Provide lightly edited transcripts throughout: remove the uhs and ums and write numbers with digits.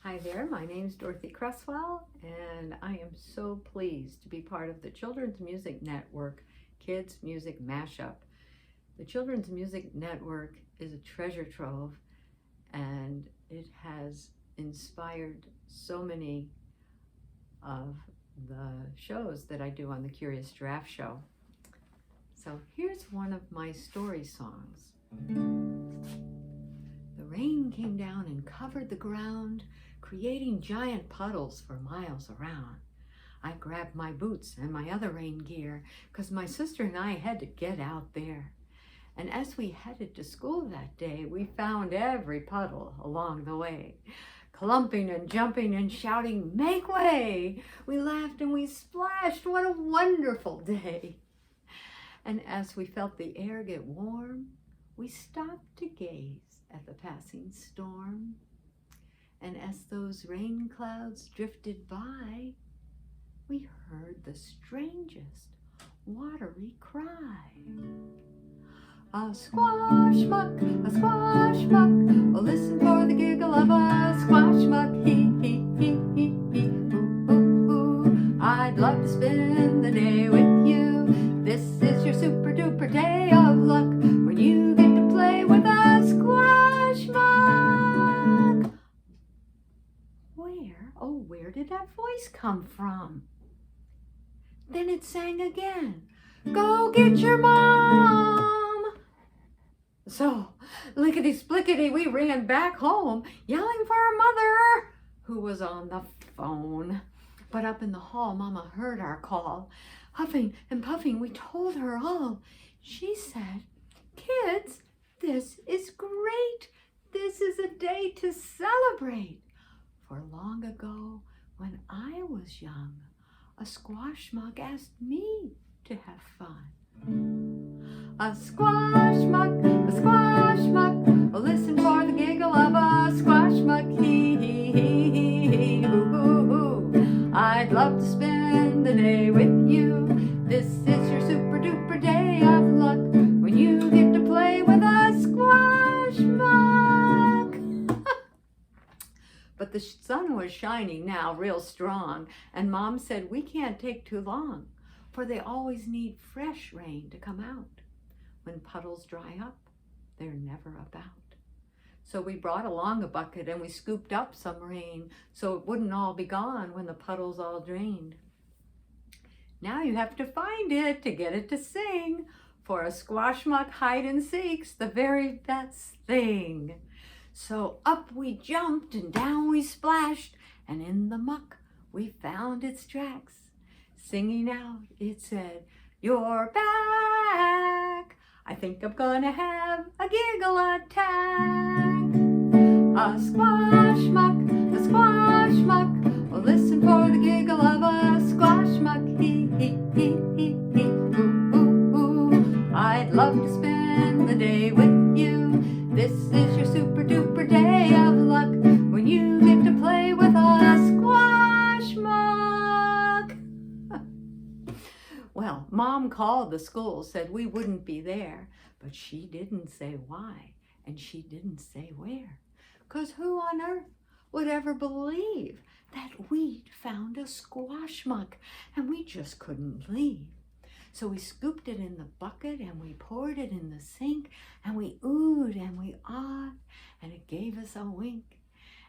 Hi there, my name is Dorothy Cresswell, and I am so pleased to be part of the Children's Music Network Kids Music Mashup. The Children's Music Network is a treasure trove, and it has inspired so many of the shows that I do on the Curious Giraffe Show. So here's one of my story songs. The rain came down and covered the ground, creating giant puddles for miles around. I grabbed my boots and my other rain gear because my sister and I had to get out there. And as we headed to school that day, we found every puddle along the way, clumping and jumping and shouting, "Make way!" We laughed and we splashed. What a wonderful day. And as we felt the air get warm, we stopped to gaze at the passing storm. And as those rain clouds drifted by, we heard the strangest watery cry. A squashmuck, oh listen for the giggle of a squashmuck, hee hee hee hee hee, ooh ooh ooh. I'd love to spend the day with you. This is your super duper day of luck when you get to play with a squashmuck. Where did that voice come from? Then it sang again, "Go get your mom!" So, lickety-splickety, we ran back home, yelling for our mother, who was on the phone. But up in the hall, Mama heard our call. Huffing and puffing, we told her all. She said, "Kids, this is great. This is a day to celebrate. For long ago, when I was young, a squashmuck asked me to have fun." A squashmuck, oh listen for the giggle of a squashmuck, hee hee hee hee hee, hoo hoo hoo. I'd love to spend the day with you. This is your super duper day of luck when you get to play with a squashmuck. But the sun was shining now real strong, and Mom said we can't take too long, for they always need fresh rain to come out. When puddles dry up, they're never about. So we brought along a bucket and we scooped up some rain so it wouldn't all be gone when the puddles all drained. Now you have to find it to get it to sing, for a squashmuck hide and seek's the very best thing. So up we jumped and down we splashed, and in the muck we found its tracks. Singing out, it said, "You're back. I think I'm gonna have a giggle attack." A squashmuck, oh listen for the giggle of a squashmuck, hee hee hee hee hee, ooh ooh ooh. I'd love to spend the day with you. This is your super duper day of luck when you get to play with a squashmuck. Well, Mom called the school, said we wouldn't be there, but she didn't say why, and she didn't say where. 'Cause who on earth would ever believe that we'd found a squashmuck and we just couldn't leave? So we scooped it in the bucket and we poured it in the sink and we oohed and we awed, and it gave us a wink.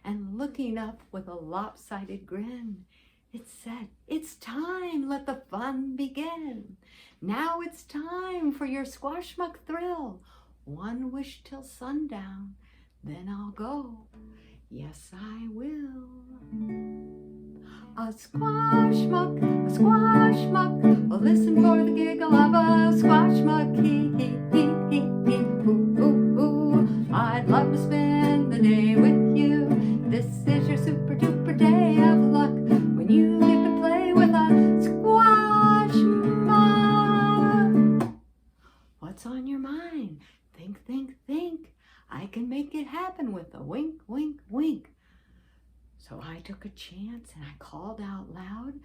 And looking up with a lopsided grin, it said, "It's time, let the fun begin. Now it's time for your squashmuck thrill. One wish till sundown, then I'll go. Yes, I will." A squashmuck, oh listen for the giggle of a squashmuck, hee hee hee hee hee, ooh ooh ooh. I'd love to spend the day with you. This is your super duper day of luck when you get to play with a squashmuck. What's on your mind? Think, think, think. I can make it happen with a wink, wink, wink. So I took a chance and I called out loud,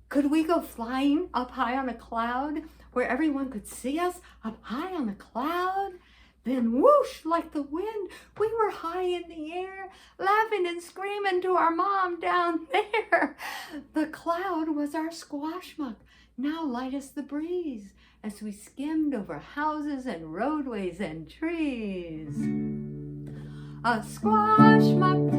"Could we go flying up high on a cloud where everyone could see us up high on a cloud?" Then whoosh, like the wind, we were high in the air, laughing and screaming to our mom down there. The cloud was our Squashmuck, now light as the breeze, as we skimmed over houses and roadways and trees. A Squashmuck,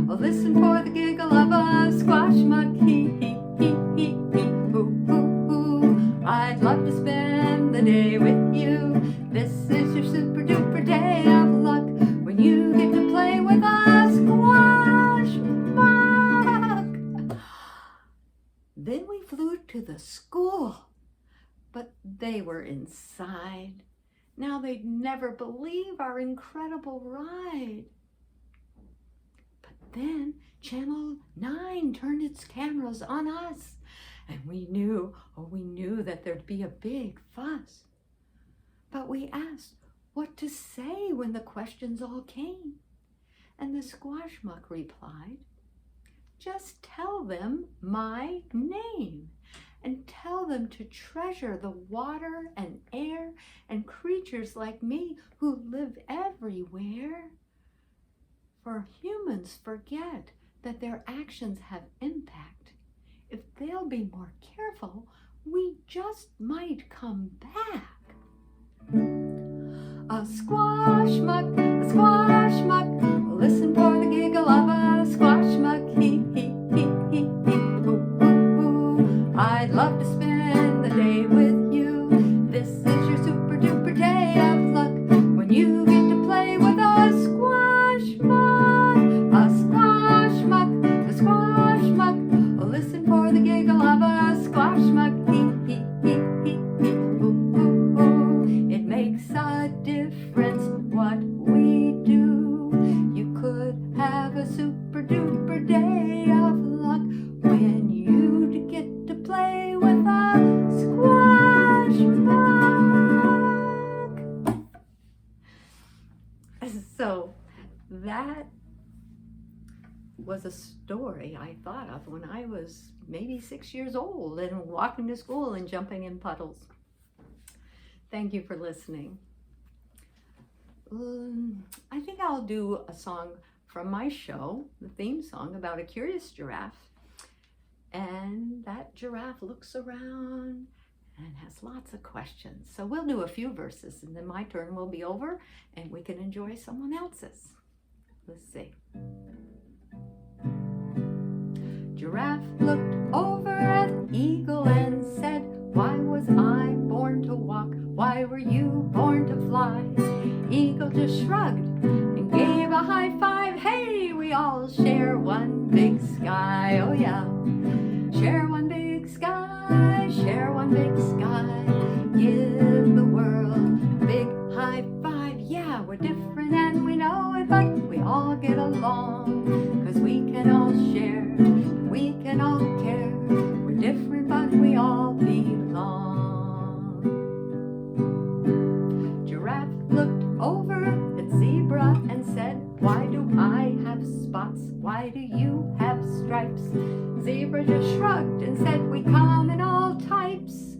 oh, listen for the giggle of a Squashmuck, hee, hee, hee, hee, hee, hoo, hoo, hoo. I'd love to spend the day with you. This is your super duper day of luck, when you get to play with a Squashmuck. Then we flew to the school, but they were inside. Now they'd never believe our incredible ride. But then Channel 9 turned its cameras on us, and we knew that there'd be a big fuss. But we asked what to say when the questions all came, and the Squashmuck replied, "Just tell them my name, and tell them to treasure the water and air and creatures like me who live everywhere. For humans forget that their actions have impact. If they'll be more careful, we just might come back." A Squashmuck, listen for the giggle of a Squashmuck, hee, hee, hee, hee, hee, hoo, hoo, hoo. I'd love to spend the day with you. This is your super duper day of luck, when you get to play with a Squashmuck. A Squashmuck, oh, listen for the giggle of a Squashmuck, hee, hee, hee, hee, hee, hoo, hoo, hoo. It makes a difference what we do. You could have a super duper day of luck, when you get to play with a Squashmuck. So that was a story I thought of when I was maybe 6 years old and walking to school and jumping in puddles. Thank you for listening. I think I'll do a song from my show, the theme song, about a curious giraffe. And that giraffe looks around and has lots of questions. So we'll do a few verses, and then my turn will be over and we can enjoy someone else's. Let's see. Giraffe looked over at Eagle and said, "Why was I born to walk? Why were you born to fly?" Eagle just shrugged and gave a high five. "Hey, we all share one big sky." Oh yeah, share one big sky, share one big sky. Give the world a big high five. Yeah, we're different and we know it, but we all get along, 'cause we can all share, we can all care. We're different but we all belong. Giraffe looked over at Zebra and said, "Why do I have spots? Why do you have stripes?" Zebra just shrugged and said, "We come in all types,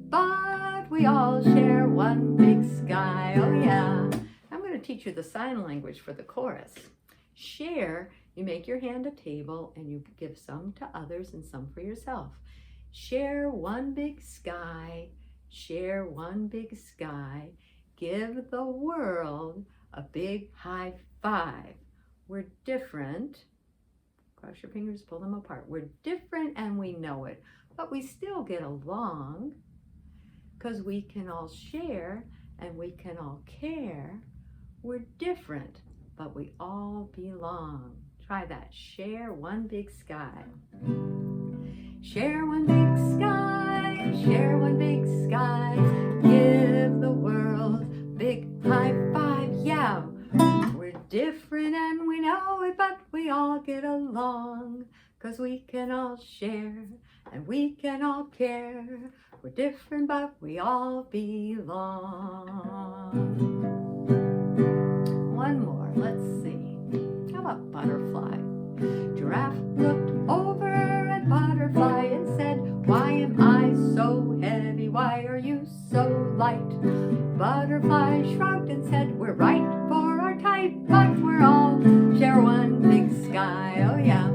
but we all share one big sky." Oh yeah. I'm going to teach you the sign language for the chorus. Share, you make your hand a table and you give some to others and some for yourself. Share one big sky, share one big sky. Give the world a big high five. We're different. Cross your fingers, pull them apart. We're different and we know it, but we still get along, 'cause we can all share and we can all care. We're different, but we all belong. Try that. Share one big sky. Share one big sky, share one big sky. Give the world big high five. Yeah, we're different and we know it, but we all get along, 'cause we can all share and we can all care. We're different but we all belong. One more, let's see. How about butterfly? Giraffe looked over at Butterfly and said, "Why am I so heavy? Why are you so light?" butterfly shrugged and said, we're right for our type, but we're all share one big sky. Oh yeah.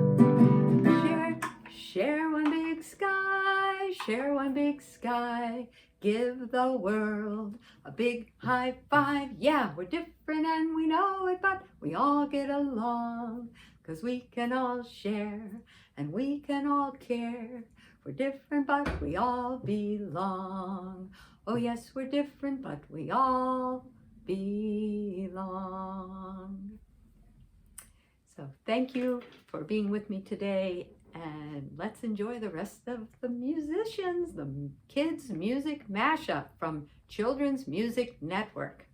Share one big sky, share one big sky. Give the world a big high five. Yeah, we're different and we know it, but we all get along. 'Cause we can all share and we can all care. We're different, but we all belong. Oh yes, we're different, but we all belong. So thank you for being with me today, and let's enjoy the rest of the musicians, the Kids Music Mashup from Children's Music Network.